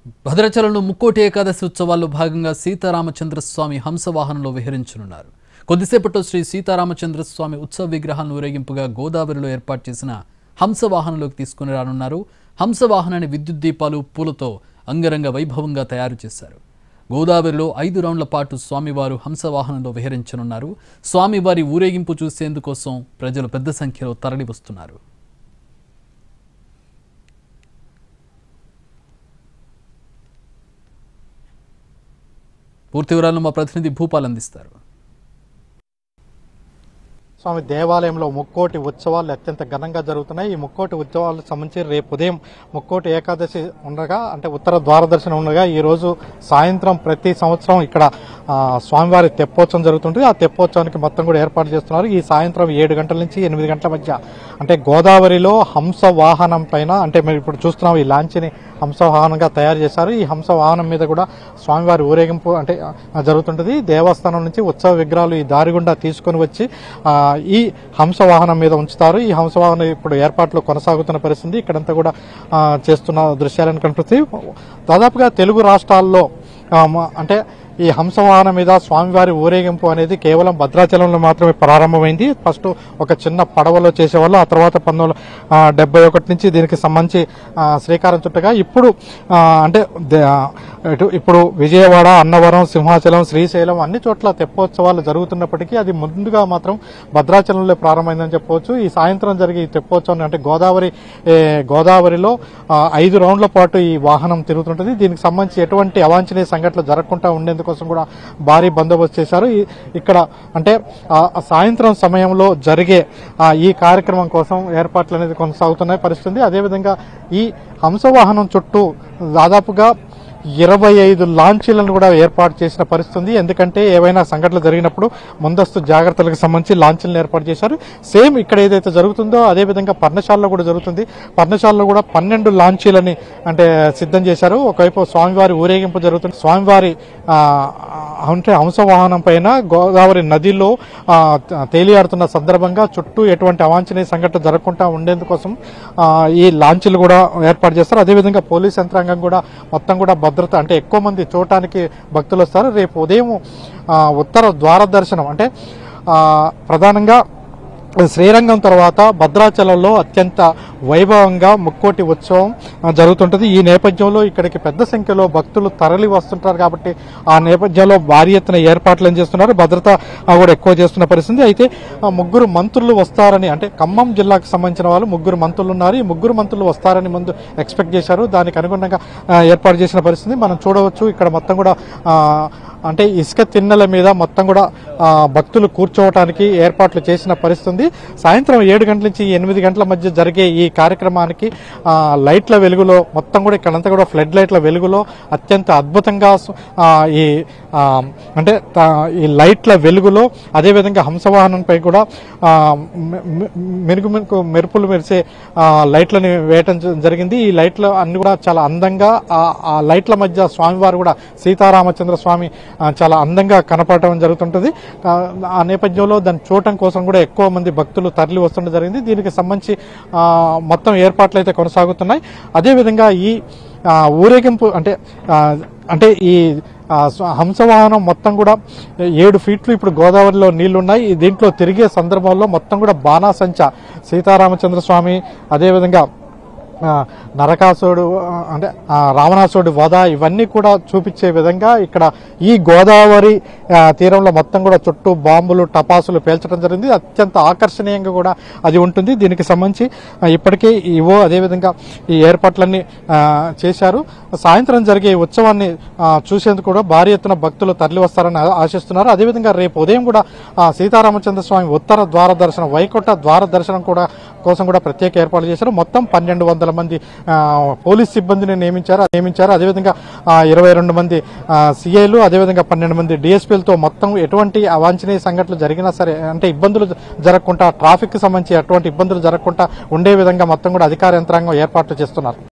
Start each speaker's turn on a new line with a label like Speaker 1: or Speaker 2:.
Speaker 1: భద్రాచలంలో ముక్కోటి ఏకాదశి ఉత్సవాల్లో భాగంగా సీతారామచంద్రస్వామి హంసవాహనంలో విహరించనున్నారు. కొద్దిసేపట్లో శ్రీ సీతారామచంద్రస్వామి ఉత్సవ విగ్రహాలను ఊరేగింపుగా గోదావరిలో ఏర్పాటు చేసిన హంసవాహనంలోకి తీసుకుని రానున్నారు. హంసవాహనాన్ని విద్యుత్ దీపాలు, పూలతో అంగరంగ వైభవంగా తయారు చేశారు. గోదావరిలో 5 రౌండ్ల పాటు స్వామివారు హంసవాహనంలో విహరించనున్నారు. స్వామివారి ఊరేగింపు చూసేందుకోసం ప్రజలు పెద్ద సంఖ్యలో తరలివస్తున్నారు. పూర్తి వివరాలను మా ప్రతినిధి భూపాల్ అందిస్తారు.
Speaker 2: స్వామి దేవాలయంలో ముక్కోటి ఉత్సవాలు అత్యంత ఘనంగా జరుగుతున్నాయి. ఈ ముక్కోటి ఉత్సవాలకు సంబంధించి రేపు ఉదయం ముక్కోటి ఏకాదశి ఉండగా, అంటే ఉత్తర ద్వార దర్శనం ఉండగా, ఈ రోజు సాయంత్రం ప్రతి సంవత్సరం ఇక్కడ స్వామివారి తెప్పోత్సవం జరుగుతుంది. ఆ తెప్పోత్సవానికి మొత్తం కూడా ఏర్పాటు చేస్తున్నారు. ఈ సాయంత్రం 7 గంటల నుంచి 8 గంటల మధ్య అంటే గోదావరిలో హంస వాహనం పైన, అంటే మీరు ఇప్పుడు చూస్తున్నాం ఈ లాంచ్ని హంస వాహనంగా తయారు చేశారు. ఈ హంస వాహనం మీద కూడా స్వామివారి ఊరేగింపు అంటే జరుగుతుంటుంది. దేవస్థానం నుంచి ఉత్సవ విగ్రహాలు ఈ దారి గుండా తీసుకొని వచ్చి ఈ హంస వాహనం మీద ఉంచుతారు. ఈ హంస వాహనం ఇప్పుడు ఏర్పాట్లు కొనసాగుతున్న పరిస్థితి ఇక్కడంతా కూడా చేస్తున్న దృశ్యాలను కనిపిస్తాయి. దాదాపుగా తెలుగు రాష్ట్రాల్లో అంటే ఈ హంసవాహనం మీద స్వామివారి ఊరేగింపు అనేది కేవలం భద్రాచలంలో మాత్రమే ప్రారంభమైంది. ఫస్ట్ ఒక చిన్న పడవలో చేసేవాళ్ళు, ఆ తర్వాత 1971 నుంచి దీనికి సంబంధించి శ్రీకారం చుట్టగా ఇప్పుడు అంటే ఇప్పుడు విజయవాడ, అన్నవరం, సింహాచలం, శ్రీశైలం అన్ని చోట్ల తెప్పోత్సవాలు జరుగుతున్నప్పటికీ అది ముందుగా మాత్రం భద్రాచలంలో ప్రారంభమైందని చెప్పవచ్చు. ఈ సాయంత్రం జరిగే ఈ తెప్పోత్సవం అంటే గోదావరిలో 5 రౌండ్ల పాటు ఈ వాహనం తిరుగుతుంటుంది. దీనికి సంబంధించి ఎటువంటి అవాంఛనీయ సంఘటనలు జరగకుండా ఉండేందుకు కోసం కూడా భారీ బందోబస్తు చేశారు. ఇక్కడ అంటే సాయంత్రం సమయంలో జరిగే ఈ కార్యక్రమం కోసం ఏర్పాట్లు అనేది కొనసాగుతున్న పరిస్థితి. అదేవిధంగా ఈ హంసవాహనం చుట్టూ దాదాపుగా 25 లాంచీలను కూడా ఏర్పాటు చేసిన పరిస్థితి. ఎందుకంటే ఏవైనా సంఘటనలు జరిగినప్పుడు ముందస్తు జాగ్రత్తలకు సంబంధించి లాంచీలను ఏర్పాటు చేశారు. సేమ్ ఇక్కడ ఏదైతే జరుగుతుందో అదేవిధంగా పర్ణశాలలో కూడా జరుగుతుంది. పర్ణశాలలో కూడా 12 లాంచీలని అంటే సిద్ధం చేశారు. ఒకవైపు స్వామివారి ఊరేగింపు జరుగుతుంది. స్వామివారి అంటే హంసవాహనం పైన గోదావరి నదిలో తేలియాడుతున్న సందర్భంగా చుట్టూ ఎటువంటి అవాంఛనీయ సంఘటన జరగకుండా ఉండేందుకోసం ఈ లాంచీలు కూడా ఏర్పాటు చేస్తారు. అదేవిధంగా పోలీస్ యంత్రాంగం కూడా మొత్తం కూడా భద్రత, అంటే ఎక్కువ మంది చూడటానికి భక్తులు వస్తారు. రేపు ఉదయం ఉత్తర ద్వార దర్శనం అంటే ప్రధానంగా శ్రీరంగం తర్వాత భద్రాచలంలో అత్యంత వైభవంగా ముక్కోటి ఉత్సవం జరుగుతుంటుంది. ఈ నేపథ్యంలో ఇక్కడికి పెద్ద సంఖ్యలో భక్తులు తరలి వస్తుంటారు కాబట్టి ఆ నేపథ్యంలో భారీ ఎత్తున ఏర్పాట్లు చేస్తున్నారు. భద్రత కూడా ఎక్కువ చేస్తున్న పరిస్థితి. అయితే 3 మంత్రులు వస్తారని, అంటే ఖమ్మం జిల్లాకు సంబంధించిన వాళ్ళు 3 మంత్రులు ఉన్నారు. ఈ 3 మంత్రులు వస్తారని ముందు ఎక్స్పెక్ట్ చేశారు. దానికి అనుగుణంగా ఏర్పాటు చేసిన పరిస్థితి మనం చూడవచ్చు. ఇక్కడ మొత్తం కూడా అంటే ఇసుక తిన్నెల మీద మొత్తం కూడా భక్తులు కూర్చోవటానికి ఏర్పాట్లు చేసిన పరిస్థితి. సాయంత్రం 7 గంటల నుంచి 8 గంటల మధ్య జరిగే ఈ కార్యక్రమానికి లైట్ల వెలుగులో మొత్తం కూడా ఇక్కడంతా కూడా ఫ్లడ్ లైట్ల వెలుగులో అత్యంత అద్భుతంగా ఈ అంటే ఈ లైట్ల వెలుగులో అదేవిధంగా హంసవాహనంపై కూడా మెరుపులు మెరిసే లైట్లని వేయటం జరిగింది. ఈ లైట్లు అన్ని కూడా చాలా అందంగా ఆ లైట్ల మధ్య స్వామివారు కూడా సీతారామచంద్ర స్వామి చాలా అందంగా కనపడటం జరుగుతుంటుంది. ఆ నేపథ్యంలో దాన్ని చూడటం కోసం కూడా ఎక్కువ మంది భక్తులు తరలి వస్తుండడం జరిగింది. దీనికి సంబంధించి మొత్తం ఏర్పాట్లు అయితే కొనసాగుతున్నాయి. అదేవిధంగా ఈ ఊరేగింపు అంటే ఈ హంసవాహనం మొత్తం కూడా 7 ఫీట్లు ఇప్పుడు గోదావరిలో నీళ్లున్నాయి. దీంట్లో తిరిగే సందర్భంలో మొత్తం కూడా బాణాసంచ, సీతారామచంద్ర స్వామి, అదేవిధంగా నరకాసురుడు అంటే రావణాసురుడి వధ ఇవన్నీ కూడా చూపించే విధంగా ఇక్కడ ఈ గోదావరి తీరంలో మొత్తం కూడా చుట్టూ బాంబులు, టపాసులు పేల్చడం జరిగింది. అత్యంత ఆకర్షణీయంగా కూడా అది ఉంటుంది. దీనికి సంబంధించి ఇప్పటికే అదేవిధంగా ఈ ఏర్పాట్లన్నీ చేశారు. సాయంత్రం జరిగే ఈ ఉత్సవాన్ని చూసేందుకు కూడా భారీ ఎత్తున భక్తులు తరలి వస్తారని ఆశిస్తున్నారు. అదేవిధంగా రేపు ఉదయం కూడా సీతారామచంద్ర స్వామి ఉత్తర ద్వార దర్శనం, వైకుంఠ ద్వార దర్శనం కోసం కూడా ప్రత్యేక ఏర్పాట్లు చేశారు. మొత్తం 1200 మంది పోలీస్ సిబ్బందిని నియమించారు. అదేవిధంగా 22 మంది సిఐలు, అదేవిధంగా 12 మంది డిఎస్పీలతో మొత్తం ఎటువంటి అవాంఛనీయ సంఘటనలు జరిగినా సరే, అంటే ఇబ్బందులు జరగకుండా, ట్రాఫిక్ కి సంబంధించి ఎటువంటి ఇబ్బందులు జరగకుండా ఉండే విధంగా మొత్తం కూడా అధికార యంత్రాంగం ఏర్పాట్లు చేస్తున్నారు.